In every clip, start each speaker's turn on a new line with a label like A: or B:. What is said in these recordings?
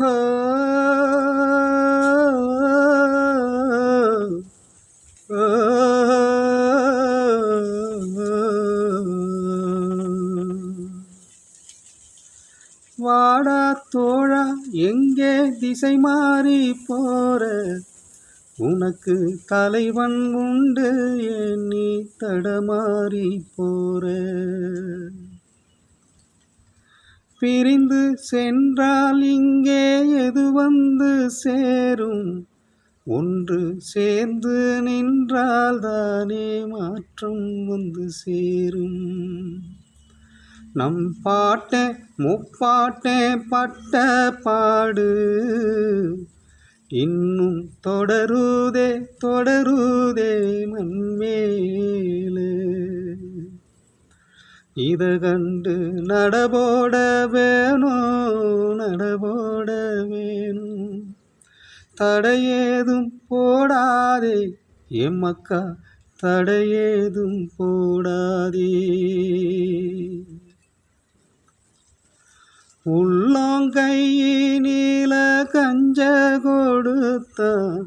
A: ஓ, ஓ, வாடா தோழா எங்கே திசை மாறி போற, உனக்கு தலைவன் உண்டு ஏன் நீ தடமாறி போற. பிரிந்து சென்றால் இங்கே எது வந்து சேரும், ஒன்று சேர்ந்து நின்றால் தானே மாற்றம் வந்து சேரும். நம் பாட்டே முப்பாட்டே பட்ட பாடு இன்னும் தொடருதே தொடருதே மண்மேலே. இத கண்டு நடபோட வேணும் நடபோட வேணும், தடையேதும் போடாதே எம்மக்கா தடையேதும் போடாதே. உள்ளங்கையினில கஞ்ச கொடுத்தான்,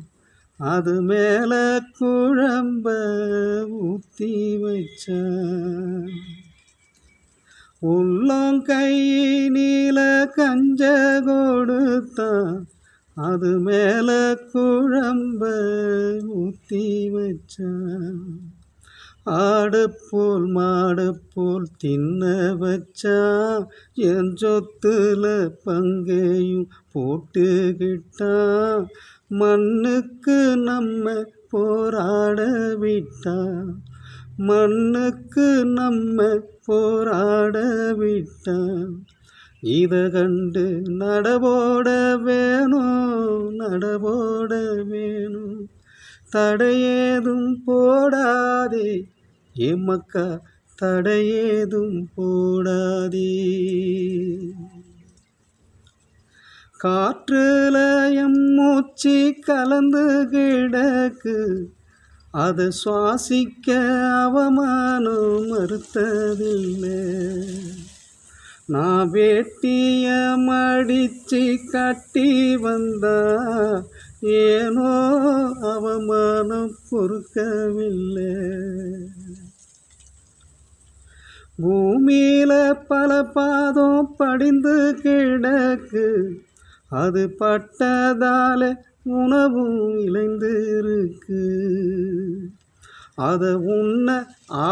A: அது மேல குழம்ப ஊத்தி வச்சான். உள்ளங்கையினில கஞ்ச கொடுத்தான், அது மேல குழம்ப ஊத்தி வச்சான். ஆடு போல் மாடு போல் தின்ன வச்சான், என் சொத்துல பங்கையும் போட்டுக்கிட்டான். மண்ணுக்கு நம்ம போராட விட்டான், மண்ணுக்கு நம்ம போராட விட்டான். இத கண்டு நடபோட வேணும் நடபோட வேணும், தடையேதும் போடாதே எம்மக்கா தடையேதும் போடாதே. காற்றுல எம் மூச்சு கலந்து கிடக்கு, அதை சுவாசிக்க அவமானம் மறுத்ததில்லை. நான் வேட்டிய மடிச்சு கட்டி வந்தா ஏனோ அவமானம் பொறுக்கவில்லை. பூமியில பல பாதம் படிந்து கிடக்கு, அது பட்டதால உணவும் இழைந்திருக்கு. அத உன்ன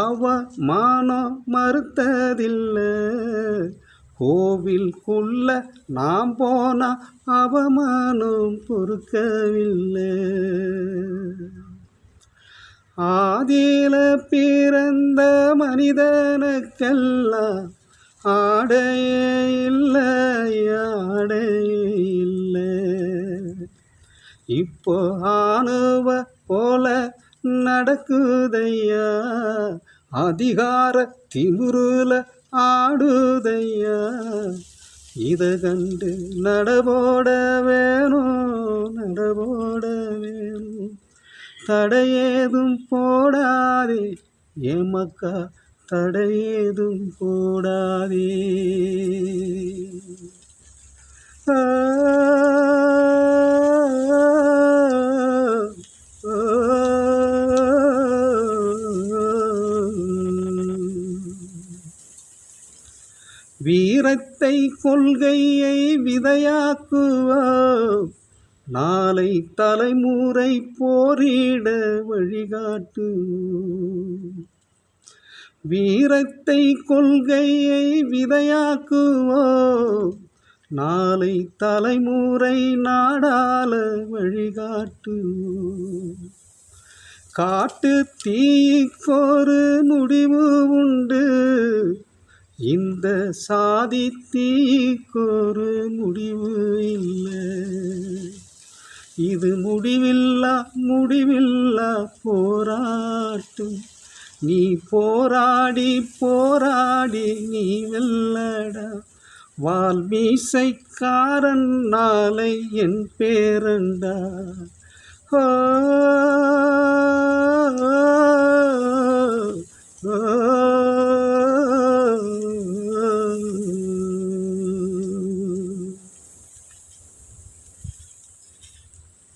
A: அவமானம் மறுத்ததில்லை. கோவிலுக்குள்ள நாம் போனா அவமானம் பொறுக்கவில்லை. ஆதியில பிறந்த மனிதனுக்கெல்லாம் ஆடையே இல்லை ஆடையே இல்லை. இப்போ ஆணுவ போல நடக்குதையா, அதிகார திமிருல ஆடுதையா. இத கண்டு நடபோட வேணும் நடபோட வேணும், தடையேதும் போடாதே எம்மக்கா தடையேதும் போடாதே. வீரத்தை கொள்கையை விதையாக்குவோம், நாளை தலைமுறை போரிட வழிகாட்டுவோம். வீரத்தை கொள்கையை விதையாக்குவோம், நாளை தலைமுறை நாடாள வழிகாட்டுவோம். காட்டு தீக்கொரு முடிவு உண்டு, இந்த சாதி தீக்கொரு முடிவு இல்லை. இது முடிவில்லா முடிவில்லா போராட்டம், நீ போராடி போராடி நீ வெல்லடா. வால்மீசைக்காரன் நாளை என் பேரண்டா. ஓ, ஓ, ஓ.